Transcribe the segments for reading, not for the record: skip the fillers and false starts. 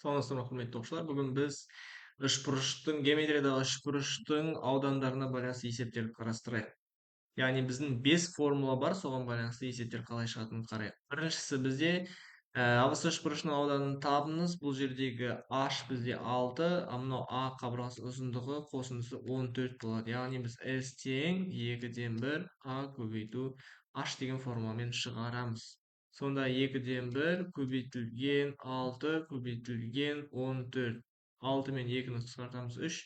Саламатсыздар ма, құрметті оқушылар. Бүгін біз геометриядағы үшбұрыштың аудандарына байланысты есептерді қарастырайық. Яғни біздің 5 формула бар, соған байланысты есептер қалай шығатынын қарайық. Біріншісі бізде абс үшбұрышының ауданын табыңыз. Бұл жердегі h бізде 6, а мынау a қабырғасы ұзындығы қосындысы 14 болады. Яғни біз s тең 2-ден 1 a көбейту h деген формуламен шығарамыз. Сонда 2-ден 1 көбейтілген 6 көбейтілген 14. 6 мен 2-ні қысқартамыз 3,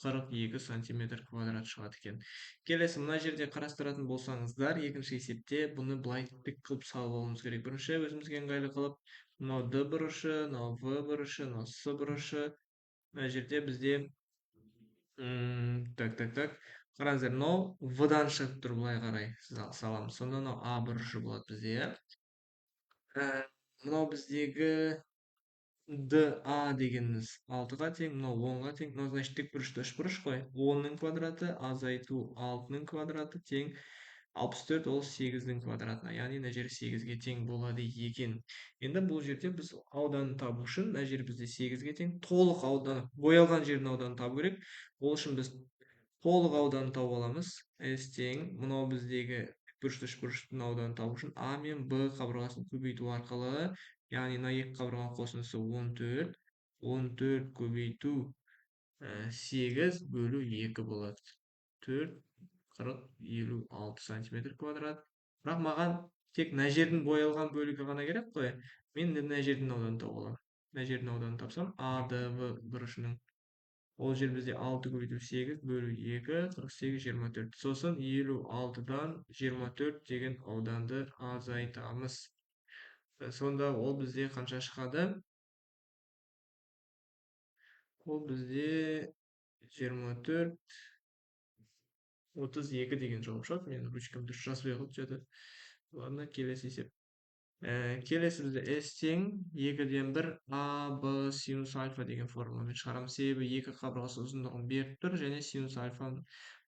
42 сантиметр квадрат шығады екен. Келесі мына жерде қарастыратын болсаңыздар, екінші есепте бұны былай тік қылып салып алуымыз керек. Бірінші өзімізге ыңғайлы қылып, мынау D бұрышы, мынау V бұрышы, мынау S бұрышы. Мына жерде бізде қараңыздар, мынау V-дан шығып тұр, былай қарай саламыз. Сонда мынау A бұрышы болады бізде. Мынау біздегі DA дегеніміз 6-ға тең, мынау 10-ға тең. Мынау значит тік бұрышты үшбұрыш қой. 10-ның квадраты азайту 6-ның квадраты тең 64, ол 8-дің квадратына. Яғни мына жер 8-ге тең болады екен. Енді бұл жерде біз ауданын табу үшін, мына жер бізде 8-ге тең, толық ауданы, боялған жердің ауданын табу керек. Ол үшін біз толық ауданын тауып аламыз. S тең, мынау біздегі үшбұрыштың ауданын табу үшін А мен Б қабырғасын көбейту арқылы, яғни мына екі қабырғаның қосындысы 14, 14 көбейту 8 бөлу 2 болады. 4, 40, 56 сантиметр квадрат. Бірақ маған тек мына жердің боялған бөлігі ғана керек қой. Мен мына жердің ауданын тауып аламын. Мына жердің ауданын тапсам, АДВ бұрышының, ол жер бізде 6 көбейту 8 бөлу 2, 48, 24. Сосын 56-дан 24 деген ауданды азайтамыз. Сонда ол бізде қанша шығады? Ол бізде 24, 32 деген жауап шығады. Мен ручкам дұрыс жазбай қойды. Ладно, келесі есеп. Келесі бізде S тең 2-ден 1 A, B, синус альфа деген формуламен шығарамыз. Себебі 2 қабырғасы ұзындығын беріп тұр және синус альфа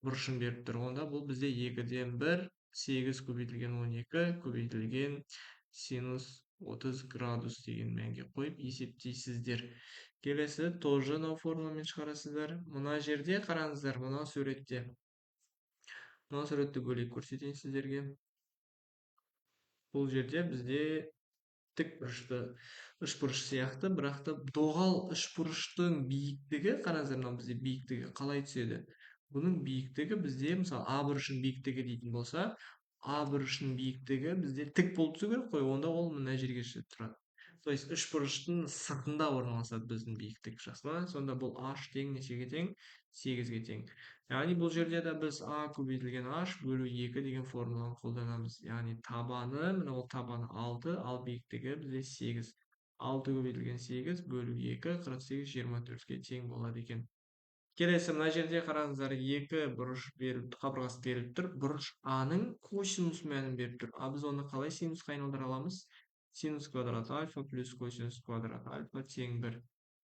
бұрышын беріп тұр. Онда бұл бізде 2-ден 1 8 көбейтілген 12 көбейтілген синус 30 градус деген мәнге қойып есептейсіздер. Келесі тоже мынау формуламен шығарасыздар. Мына жерде қараңыздар, мына суретте. Мына суретті бөлек көрсетейін сіздерге. Бұл жерде бізде тік бұрышты үшбұрыш сияқты, бірақ та доғал үшбұрыштың биіктігі, қараңыздар, мына бізде биіктігі қалай түседі? Бұның биіктігі бізде, мысалы, А бұрышының биіктігі дейтін болса, А бұрышының биіктігі бізде тік болып түсу керек қой, онда ол мына жерге шығып тұрады. То есть үшбұрыштың сыртында орналасады біздің биіктік, жақсы ма? Сонда бұл h тең нешеге тең? 8-ге тең. Яғни бұл жерде де біз a көбейтілген h бөлу 2 деген формуланы қолданамыз. Яғни табаны, мына ол табаны 6, ал биіктігі бізде 8. 6 көбейтілген 8 бөлу 2, 48, 24-ге тең болады екен. Келесі мына жерде қараңыздар, 2 бұрыш беріліп, қабырғасы беріліп тұр. Бұрыш А-ның косинус мәнін беріп тұр. А біз оны қалай синусқа айналдыра аламыз? Синус квадрат альфа плюс косинус квадрат альфа тең 1.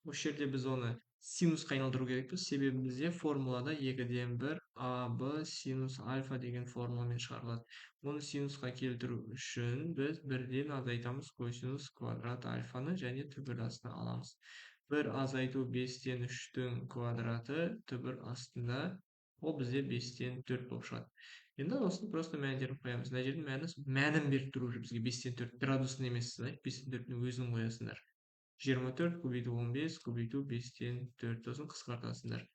Осы жерде біз оны синусқа айналдыру керекпіз, себебі бізде формулада 2-ден 1 АБ синус альфа деген формуламен шығарылады. Оны синусқа келтіру үшін біз 1-ден азайтамыз косинус квадрат альфаны және түбір астына аламыз. 1 азайту 5-тен 3-тің квадраты түбір астында, ол бізде 5-тен 4 болып шығады. Енді осыны просто мәндерін қоямыз. Мына жердің мәнін беріп тұру бізге 5-тен 4 градусын емес, 5-тен 4-ні өзін қоясыңдар. 24 көбейту 15 көбейту 5-тен 4, сосын қысқартасыңдар.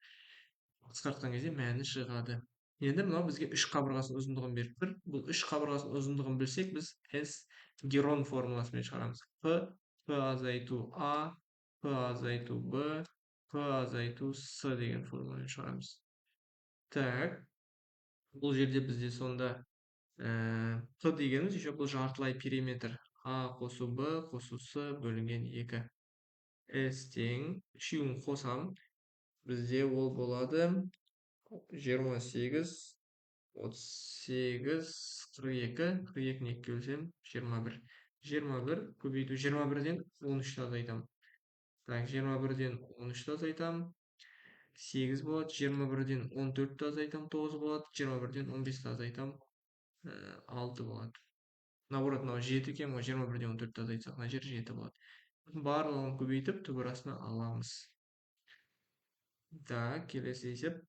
Қысқартқан кезде мәні шығады. Енді мынау бізге 3 қабырғасының ұзындығын беріп тұр. Бұл 3 қабырғасының ұзындығын білсек, біз S Герон формуласымен шығарамыз. P азайту A, P азайту B, P азайту S деген формуламен шығарамыз. Так, бұл жерде бізде сонда P дегеніміз, еще бұл жартылай периметр. A қосу B қосу S бөлінген 2. S тең, үшеуін қосам, бізде ол болады 28, 38, 42, 42-ні 2-ге бөлсем 21. 21 көбейту 21-ден 13-ті азайтам. Так, 21-ден 13-ті азайтам, 8 болады, 21-ден 14-ті азайтам, 9 болады, 21-ден 15-ті азайтам, 6 болады. Наоборот, мынау 7 екен, 21-ден 14-ті азайтсақ, мына жер 7 болады. барлығын көбейтіп түбірасына аламыз. Так, келесі есеп.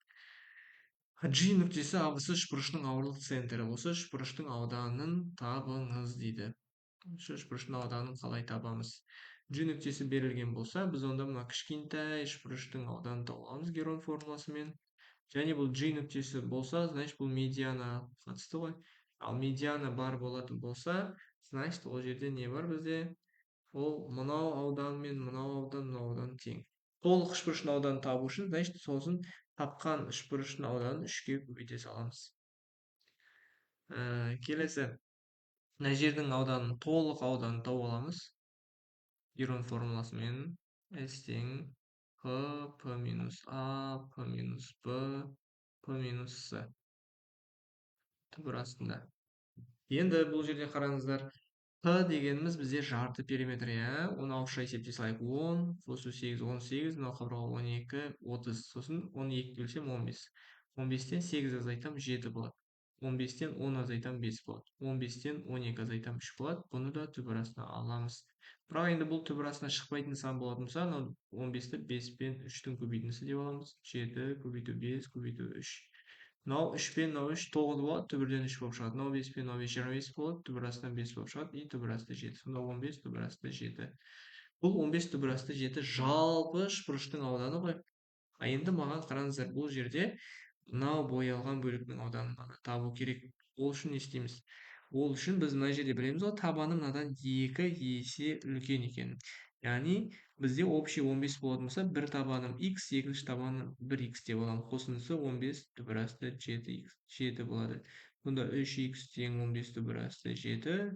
G нүктесі абысы үшбұрыштың ауырлық центрі. Осы үшбұрыштың ауданын табыңыз дейді. Осы үшбұрыштың ауданын қалай табамыз? G нүктесі берілген болса, біз онда мына кішкентай үшбұрыштың ауданын табамыз Герон формуласымен. Және бұл G нүктесі болса, значит бұл медиана қатысты ғой. Ал медиана бар болатын болса, значит ол жерде не бар бізде? Ол мынау аудан мен мынау аудан тең. Толық үшбұрыштың ауданын табу үшін, значит сосын тапқан үшбұрыштың ауданын үшке көбейте саламыз. Келесі, мына жердің ауданын, толық ауданын тауып аламыз. Герон формуласымен S тең P минус A, P минус B, P минус C. Түбір астында. Енді бұл жерде қараңыздар. P дегеніміз бізде жарты периметр, иә. Оны ауызша есептей салайық. 10, қосу 8, 18, мынау қабырға 12, 30, сосын 12 бөлсем 15. 15-тен 8 азайтам 7 болады. 15-тен 10 азайтам 5 болады. 15-тен 12 азайтам 3 болады. Бұны да түбір астына аламыз. Бірақ енді бұл түбір астына шықпайтын сан болатын болса, 15-ті 5 пен 3-тің көбейтіндісі деп аламыз. 7 көбейту 5 көбейту 3. Мынау 3 пен мынау 3 9 болады, түбірден 3 болып шығады. Мынау 5 пен мынау 5 25 болады, түбір астынан 5 болып шығады, и түбір асты 7. Сонда 15 түбір асты 7. Бұл 15 түбір асты 7 жалпы үшбұрыштың ауданы ғой. Енді маған қараңыздар, бұл жерде мынау боялған бөліктің ауданын табу керек. Ол үшін не істейміз? Ол үшін біз мына жерде білеміз ғой, табаны мынадан 2 есе үлкен екенін. Яғни бізде общий 15 болатын болса, бір табаным x, екінші табаным 1x деп аламын. Қосындысы 15 түбір асты 7x, 7 болады. Бұнда 3x тең 15 түбір асты 7,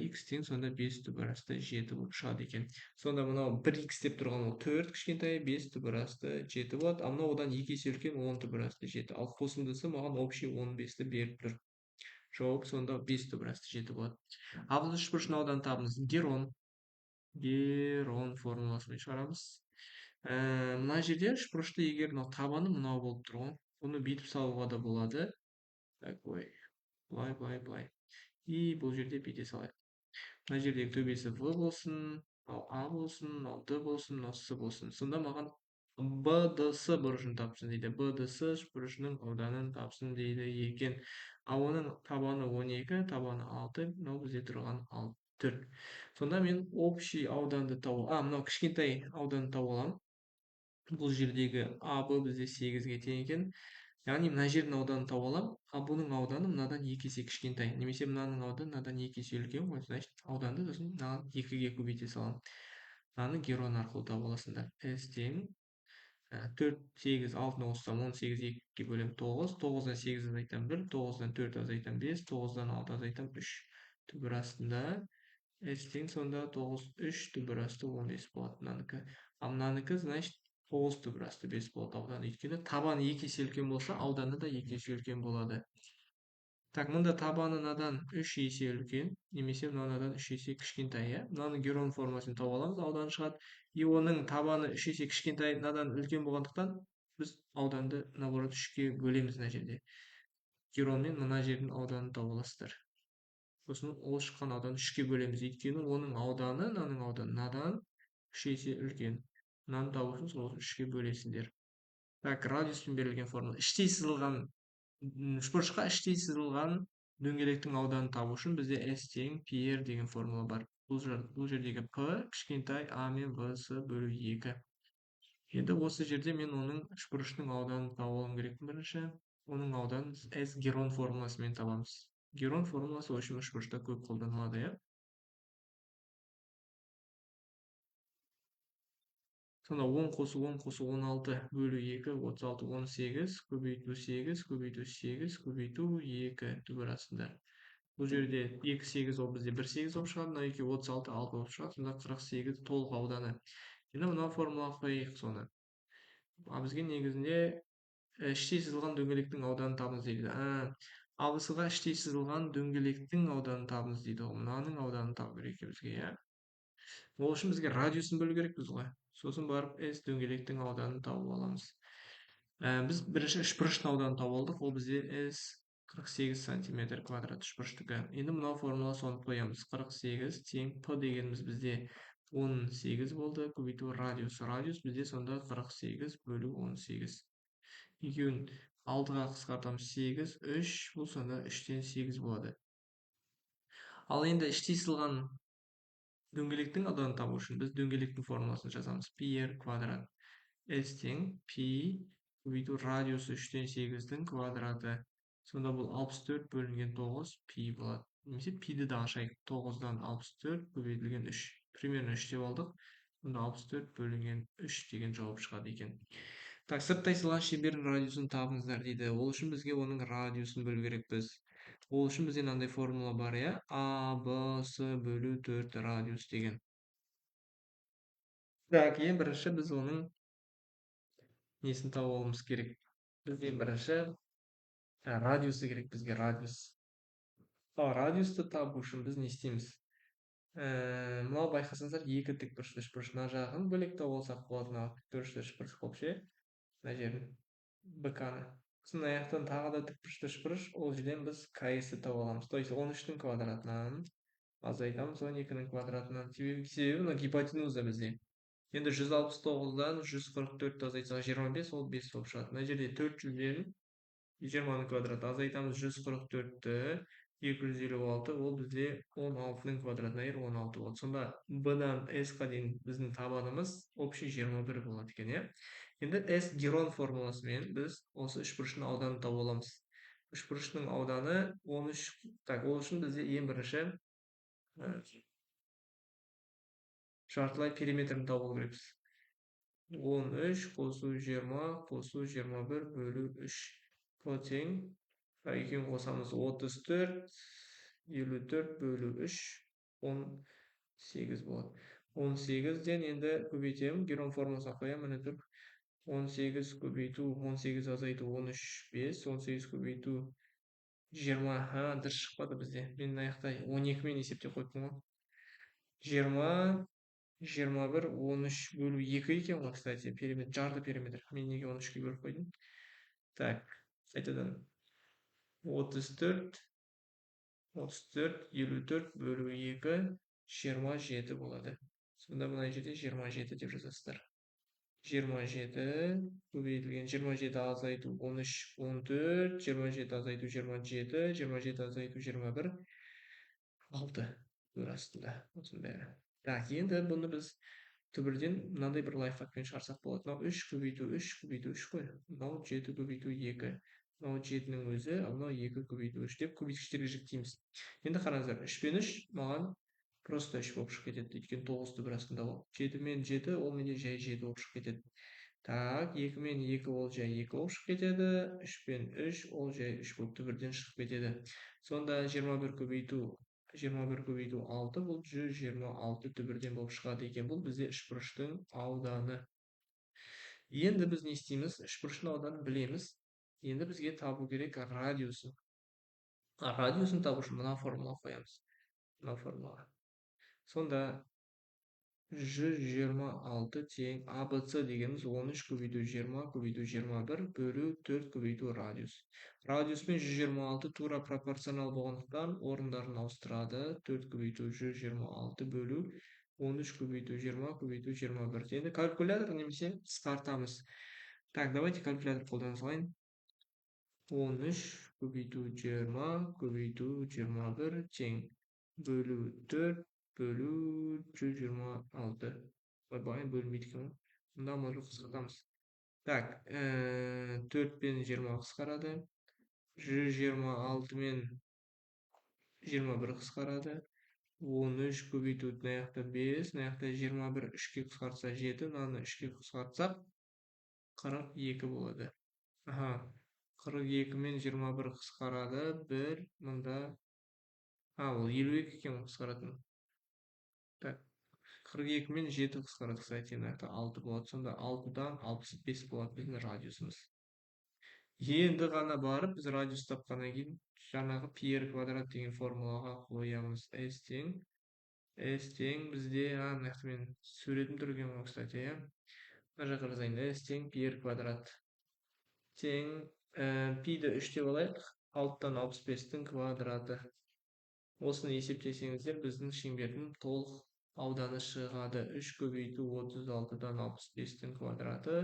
x тең сонда 5 түбір асты 7 болып шығады екен. Сонда мынау 1x деп тұрған ол 4 кішкентай, 5 түбір асты 7 болады. Ал мынау одан 2 есе үлкен 10 түбір асты 7. Ал қосындысы маған общий 15-ті беріп тұр. Жауап сонда 5 түбір асты 7 болады. Ал біз үшбұрыштың ауданын табыңыз. Герон формуласымен шығарамыз. Мына жерде үшбұрышты егер мынау табаны мынау болып тұр ғой. Бұны бүйтіп салуға да болады. Такой. Былай. И бұл жерде бүйте салайық. Мына жердегі төбесі В болсын, мынау А болсын, мынау Д болсын, мынау С болсын. Сонда маған БДС бұрышын тапсын дейді. БДС бұрышының ауданын тапсын дейді екен. Ал оның табаны 12, табаны 6, мынау бізде тұрған 4. Сонда мен общий ауданды тауып, мынау кішкентай ауданды тауып аламын. Бұл жердегі АБ бізде 8-ге тең екен. Яғни мына жердің ауданын тауып аламын, ал бұның ауданы мынадан 2 есе кішкентай. Немесе мынаның ауданы мынадан 2 есе үлкен ғой. Значит, ауданды сосын мынаған 2-ге көбейте саламын. Мынаны Герон арқылы тауып аласыңдар. S тең 4, 8, 6-ны қоссам 18, 2-ге бөлем 9, 9-дан 8 азайтам 1, 9-дан 4 азайтам 5, 9-дан 6 азайтам 3. Түбір астында S тең сонда 9, 3 түбір асты 15 болады мынанікі. Ал мынанікі, значит, 9 түбір асты 5 болады ауданы. Өйткені табаны 2 есе үлкен болса, ауданы да 2 есе үлкен болады. Так, мында табаны мынадан 3 есе үлкен, немесе мынадан 3 есе кішкентай, иә. Мынаны Герон формуласын тауып аламыз, ауданы шығады. И оның табаны 3 есе кішкентай, мынадан үлкен болғандықтан біз ауданды наоборот 3-ке бөлеміз мына жерде. Геронмен мына жердің ауданын тауып аласыздар. Сосын ол шыққан ауданы 3-ке бөлеміз. Өйткені оның ауданы, мынаның ауданы мынадан 3 есе үлкен. Мынаны табу үшін сол 3-ке бөлесіңдер. Так, радиуспен берілген формула. Іштей сызылған үшбұрышқа іштей сызылған дөңгелектің ауданын табу үшін бізде S тең PR деген формула бар. Бұл жердегі P кішкентай A мен V С бөлу 2. Енді осы жерде мен оның үшбұрыштың ауданын табуым керек бірінші. Оның ауданын S Герон формуласымен табамыз. Герон формуласы үшін үшбұрышта көп қолданылады, иә. Сонда 10 қосу 16 бөлу 2, 36, 18, көбейту 8, көбейту 8, көбейту 2 түбір астында. Бұл жерде 2, 8 ол бізде 1, 8 болып шығады, мына 2, 36, 6 болып шығады, сонда 48 толық ауданы. Енді мына формулаға қойайық соны. Бізге негізінде іштей сызылған дөңгелектің ауданын табыңыз дейді. Абысыға іштей сызылған дөңгелектің ауданын табыңыз дейді. Мынаның ауданын табу керек бізге, иә. Ол үшін бізге радиусын бөлу керекпіз ғой. Сосын барып S дөңгелектің ауданын тауып аламыз. Біз бірінші үшбұрыштың ауданын тауып алдық. Ол бізде S 48 сантиметр квадрат үшбұрыштікі. Енді мынау формула соны қоямыз. 48 тең P дегеніміз бізде 18 болды. Көбейту радиус. Радиус бізде сонда 48 бөлу 18. Екеуін алдыға қысқартамыз 8, 3, бұл сонда 3-тен 8 болады. Ал енді іштей сызылған дөңгелектің ауданын табу үшін біз дөңгелектің формуласын жазамыз. Пи квадрат s тең пи көбейту радиусы 3-тен 8-дің квадраты. Сонда бұл 64 бөлінген 9 пи болады. Немесе пиді де ашайық. 9-дан 64 көбейтілген 3. Примерно 3 деп алдық. Сонда 64 бөлінген 3 деген жауап шығады екен. Так, сырттай сызылған шеңбердің радиусын табыңыздар дейді. Ол үшін бізге оның радиусын бөлу керекпіз. Ол үшін бізде мынандай формула бар, иә? А, Б, С бөлу 4 радиус деген. Так, ең бірінші біз оның несін табуымыз керек. Бізге бірінші радиусы керек, бізге радиус. Ал радиусты табу үшін біз не істейміз? Мынау байқасаңыздар, екі тікбұрышты үшбұрыш. Мына жағын бөлек тауып алсақ болады, мына тікбұрышты үшбұрыш болып ше. Мына жерін БК-ны. Сосын аяқтан тағы да тікбұрышты үшбұрыш, ол жерден біз КС-ті тауып аламыз. То есть 13-тің квадратынан азайтамыз 12-нің квадратынан. Себебі мына гипотенуза бізде. Енді 169-дан 144-ті азайтсақ 25, ол 5 болып шығады. Мына жерде 400-ден 20-ның квадраты азайтамыз 144-ті 256, ол бізде 16-ның квадратына 16 болады. Сонда B-дан S-қа дейін біздің табанымыз общий 21 болады екен, иә? Енді S Герон формуласымен біз осы үшбұрыштың ауданын тауып аламыз. Үшбұрыштың ауданы 13. Так, ол үшін бізде ең бірінші жартылай периметрін табу керекпіз. 13 қосу 20 қосу 21 бөлу 3. Бұл тең. Екеуін қосамыз 34, 54 бөлу 3, 18 болады. 18-ден енді көбейтемін, Герон формуласына қоямын, міне тұр. 18 көбейту, 18 азайту 13, 5, 18 көбейту 20, дұрыс шықпады бізде. Мен аяқта 12-мен есептеп қойыппын ғой. 20, 21, 13 бөлу 2 екен ғой, кстати, периметр, жарты периметр. Мен неге 13-ке бөліп қойдым? Так, қайтадан 34, 54 бөлу 2, 27 болады. Сонда мына жерде 27 деп жазасыздар. 27 көбейтілген 27 азайту 13, 14, 27 азайту 27, 27 азайту 21, 6 астында. Осының бәрі. Так, енді бұны біз түбірден мынандай бір лайфхакпен шығарсақ болады. Мынау 3 көбейту 3 көбейту 3 қой. Мынау 7 көбейту 2. Мынау 7-нің өзі, ал мынау 2 көбейту 3 деп көбейткіштерге жіктейміз. Енді қараңыздар, 3 пен 3 маған просто 3 болып шығып кетеді. Өйткені 9-ты бір астында ол. 7 мен 7 ол менде жай 7 болып шығып кетеді. Так, 2 мен 2 ол жай 2 болып шығып кетеді. 3 пен 3 ол жай 3 болып түбірден шығып кетеді. Сонда 21 көбейту 6, бұл 126 түбірден болып шығады екен. Бұл бізде үшбұрыштың ауданы. Енді біз не істейміз? Үшбұрыштың ауданын білеміз. Енді бізге табу керек радиусын. Радиусын табу үшін мына формула қоямыз. Мына формула. Сонда 126 тең АБЦ дегеніміз 13 көбейту 20 көбейту 21 бөлу 4 көбейту радиус. Радиус пен 126 тура пропорционал болғандықтан орындарын ауыстырады. 4 көбейту 126 бөлу 13 көбейту 20 көбейту 21. Енді калькулятор немесе қысқартамыз. Так, давайте калькулятор қолдана салайын. 13 көбейту 20 көбейту 21 тең бөлу 4 бөлу 126. Ойбай, бөлінбейді екен ғой. Мұнда можу қысқартамыз. Так, 4 пен 20 қысқарады. 126 мен 21 қысқарады. 13 көбейту мына жақта 5, мына жақта 21 3-ке қысқартса 7, мынаны 3-ке қысқартсақ 42 болады. 42 мен 21 қысқарады. 1, мұнда ол 52 екен қысқаратын. Так, 42 мен 7 қысқарады, кстати, мына жақта 6 болады. Сонда 6-дан 65 болады біздің радиусымыз. Енді ғана барып, біз радиус тапқаннан кейін жаңағы пи квадрат деген формулаға қоямыз. S тең бізде, мына жақта мен суретім тұр екен ғой, кстати, иә. Мына жаққа жазайын. S тең пи квадрат тең пиді 3 деп алайық. 6-дан 65-тің квадраты. Осыны есептесеңіздер, біздің шеңбердің толық ауданы шығады 3 көбейту 36-дан 65-тің квадраты.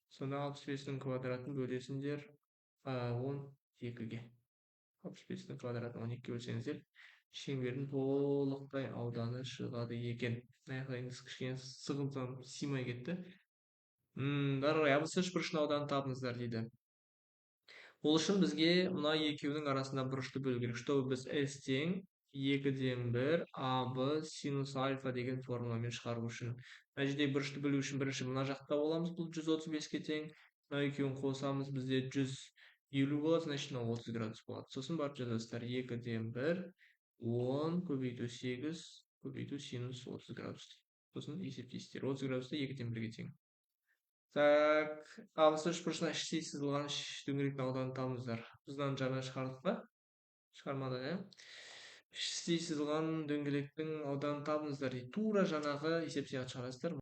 Сонда 65-тің квадратын бөлесіңдер 12-ге. 65-тің квадратын 12-ге бөлсеңіздер, шеңбердің толықтай ауданы шығады екен. Аяқларыңыз кішкене сығылсам симай кетті. Ары қарай абс үш бұрышының ауданын табыңыздар дейді. Ол үшін бізге мына екеуінің арасында бұрышты бөлу керек. Чтобы біз s тең 2/1 аб синус альфа деген формуламен шығару үшін. Мына жерде бұрышты бөлу үшін бірінші мына жақта боламыз, бұл 135-ке тең. Мына екеуін қосамыз, бізде 150 болады, значит, 30 градус болады. Сосын барып жазасыздар 2/1 10 көбейту 8 көбейту синус 30 градус. Сосын есептейсіздер. 30 градусты 2/1-ге тең. Так, абс үш бұрышына іштей сызылған дөңгелектің ауданын табыңыздар. Біздің жаңа шығардық па? Шығармадық, иә? Іштей сызылған дөңгелектің ауданын табыңыздар. Тура жаңағы есеп сызат шығарасыздар.